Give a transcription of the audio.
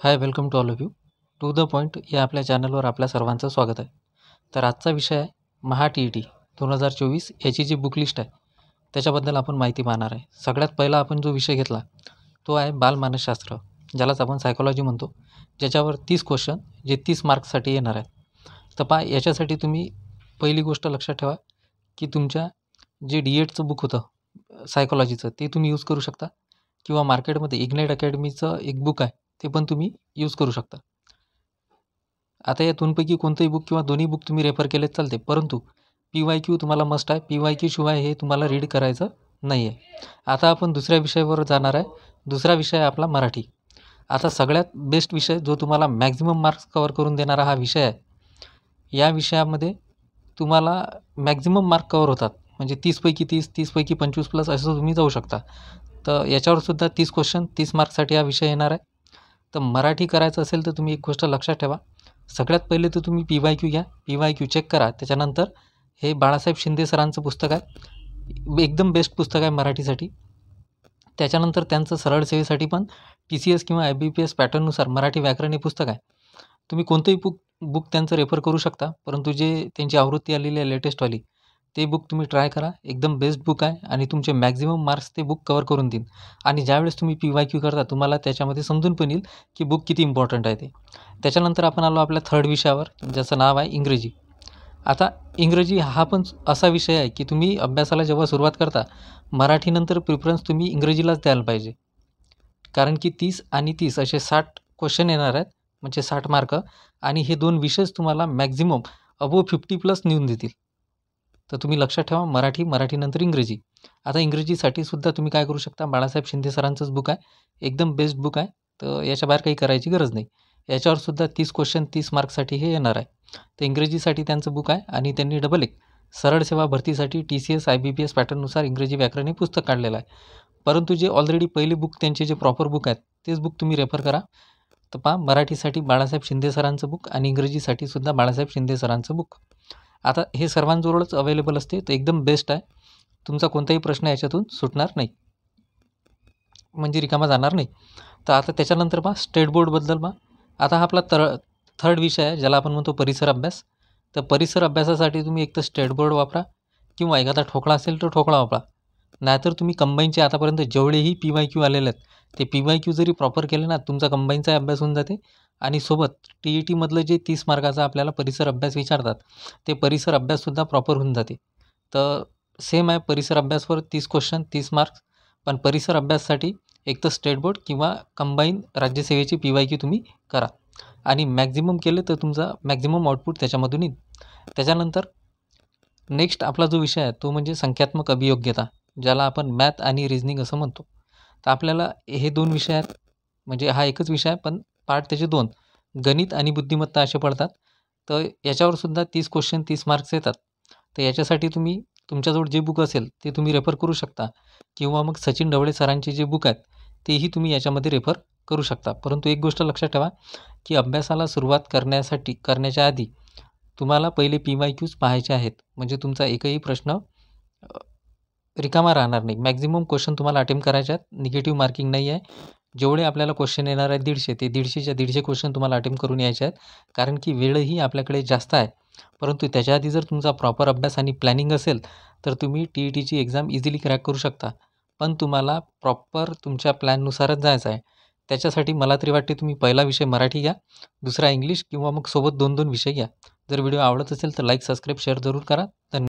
High, welcome to all of you. To the point या आपल्या चॅनलवर आपल्या सर्वांचं स्वागत आहे. तर आजचा विषय आहे महा TET 2024 याची जी बुक लिस्ट आहे त्याच्याबद्दल आपण माहिती पाहणार आहे. सगळ्यात पहिला आपण जो विषय घेतला तो आहे बालमानसशास्त्र, ज्यालाच आपण सायकोलॉजी म्हणतो, ज्याच्यावर 30 क्वेश्चन जे 30 मार्क्ससाठी येणार आहे. तर पहा, याच्यासाठी तुम्ही पहिली गोष्ट लक्षात ठेवा की तुमच्या जे DEDचं बुक होतं सायकोलॉजीचं ते तुम्ही यूज करू शकता, किंवा मार्केटमध्ये इग्नाईट अकॅडमीचं एक बुक आहे ते पण तुम्ही यूज करू शकता. आता या दोनपैकी कोणतंही बुक किंवा दोन्ही बुक तुम्ही रेफर केले चालते, परंतु PYQ तुम्हाला मस्ट आहे. PYQ शिवाय हे तुम्हाला रीड करायचं नाही आहे. आता आपण दुसऱ्या विषयावर जाणार आहे. दुसरा विषय आहे आपला मराठी. आता सगळ्यात बेस्ट विषय जो तुम्हाला मॅक्झिमम मार्क्स कवर करून देणारा हा विषय आहे. या विषयामध्ये तुम्हाला मॅक्झिमम मार्क कवर होतात, म्हणजे 30पैकी 30, 30पैकी 25+ असं तुम्ही जाऊ शकता. तर याच्यावरसुद्धा 30 क्वेश्चन 30 मार्क्ससाठी हा विषय येणार आहे. तर मराठी करायचं असेल तर तुम्ही एक गोष्ट लक्षात ठेवा. सगळ्यात पहिले तर तुम्ही PYQ घ्या, PYQ चेक करा. त्याच्यानंतर हे बाळासाहेब शिंदे सरांचं पुस्तक आहे, एकदम बेस्ट पुस्तक आहे मराठीसाठी. त्याच्यानंतर त्यांचं सरळ सेवेसाठी पण TCS किंवा IBPS पॅटर्ननुसार मराठी व्याकरण हे पुस्तक आहे. तुम्ही कोणतंही बुक त्यांचं रेफर करू शकता, परंतु जे त्यांची आवृत्ती आलेली आहे लेटेस्टवाली ते बुक तुम्ही ट्राय करा. एकदम बेस्ट बुक आहे आणि तुमचे मॅक्झिमम मार्क्स ते बुक कवर करून देईल. आणि ज्यावेळेस तुम्ही PYQ करता तुम्हाला त्याच्यामध्ये समजून पण येईल की बुक किती इम्पॉर्टंट आहे ते. त्याच्यानंतर आपण आलो आपल्या थर्ड विषयावर, ज्याचं नाव आहे इंग्रजी. आता इंग्रजी हा पण असा विषय आहे की तुम्ही अभ्यासाला जेव्हा सुरुवात करता मराठीनंतर प्रिफरन्स तुम्ही इंग्रजीलाच द्यायला पाहिजे. कारण की 30 आणि 30 असे 60 क्वेश्चन येणार आहेत, म्हणजे 60 मार्क, आणि हे दोन विषयच तुम्हाला मॅक्झिमम अबोव 50+ नेऊन देतील. तर तुम्ही लक्षात ठेवा, मराठीनंतर इंग्रजी. आता इंग्रजीसाठी सुद्धा तुम्ही काय करू शकता, बाळासाहेब शिंदे सरांचंच बुक आहे, एकदम बेस्ट बुक आहे. तर याच्या बाहेर काही करायची गरज नाही. याच्यावर सुद्धा 30 क्वेश्चन 30 मार्क्ससाठी हे येणार आहे. तर इंग्रजीसाठी त्यांचं बुक आहे आणि त्यांनी डबल एक सरळ सेवा भरतीसाठी TCS IBPS पॅटर्ननुसार इंग्रजी व्याकरण हे पुस्तक काढलेलं आहे. परंतु जे ऑलरेडी पहिले बुक त्यांचे जे प्रॉपर बुक आहेत तेच बुक तुम्ही रेफर करा. तर पहा, मराठीसाठी बाळासाहेब शिंदे सरांचं बुक आणि इंग्रजीसाठी सुद्धा बाळासाहेब शिंदे सरांचं बुक. आता हे सर्वांजवळच अवेलेबल असते, तर एकदम बेस्ट आहे. तुमचा कोणताही प्रश्न याच्यातून सुटणार नाही, म्हणजे रिकामा जाणार नाही. तर आता त्याच्यानंतर पहा स्टेट बोर्डबद्दल पहा. आता हा आपला थर्ड विषय आहे, ज्याला आपण म्हणतो परिसर अभ्यास. तर परिसर अभ्यासासाठी तुम्ही एक तर स्टेट बोर्ड वापरा, किंवा एखादा ठोकळा असेल तर ठोकळा वापरा. नाहीतर तुम्ही कंबाईनचे आतापर्यंत जेवढेही PYQ आलेले आहेत ते PYQ जरी प्रॉपर केले ना, तुमचा कंबाईनचा अभ्यास होऊन जाते. आणि सोबत TETमधलं जे 30 मार्काचा आपल्याला परिसर अभ्यास विचारतात ते परिसर अभ्याससुद्धा प्रॉपर होऊन जाते. तर सेम आहे, परिसर अभ्यासवर 30 क्वेश्चन 30 मार्क्स. पण परिसर अभ्याससाठी एक तर स्टेट बोर्ड किंवा कंबाईन राज्यसेवेची PYQ तुम्ही करा, आणि मॅक्झिमम केले तर तुमचा मॅक्झिमम आउटपुट त्याच्यामधून येईल. त्याच्यानंतर नेक्स्ट आपला जो विषय आहे तो म्हणजे संख्यात्मक अभियोग्यता, ज्याला आपण मॅथ आणि रिझनिंग असं म्हणतो. तर आपल्याला हे दोन विषय आहेत, म्हणजे हा एकच विषय आहे पण पार्ट त्याचे दोन, गणित आणि बुद्धिमत्ता असे पडतात. तर याच्यावर सुद्धा 30 क्वेश्चन 30 मार्क्स येतात. तर याच्यासाठी तुम्ही तुमच्याजवळ जे बुक असेल ते तुम्ही रेफर करू शकता, किंवा मग सचिन ढवळे सरांचे जे बुक आहेत तेही तुम्ही याच्यामध्ये रेफर करू शकता. परंतु एक गोष्ट लक्षात ठेवा की अभ्यासाला सुरुवात करण्याच्या आधी तुम्हाला पहिले PYQs पाहायचे आहेत, म्हणजे तुमचा एकही प्रश्न रिकामा राहणार नाही. मॅक्झिमम क्वेश्चन तुम्हाला अटेम्प्ट करायचे आहेत, निगेटिव्ह मार्किंग नाही आहे. जेवढे आपल्याला क्वेश्चन येणार आहेत 150 ते 150च्या 150 क्वेश्चन तुम्हाला अटेम्प्ट करून यायचे आहेत. कारण की वेळही आपल्याकडे जास्त आहे. परंतु त्याच्या आधी जर तुमचा प्रॉपर अभ्यास आणि प्लॅनिंग असेल तर तुम्ही TETची एक्झाम इझिली क्रॅक करू शकता. पण तुम्हाला प्रॉपर तुमच्या प्लॅननुसारच जायचं आहे. त्याच्यासाठी मला तरी वाटते तुम्ही पहिला विषय मराठी घ्या, दुसरा इंग्लिश, किंवा मग सोबत 2-2 विषय घ्या. जर व्हिडिओ आवडत असेल तर लाईक सबस्क्राईब शेअर जरूर करा. धन्यवाद.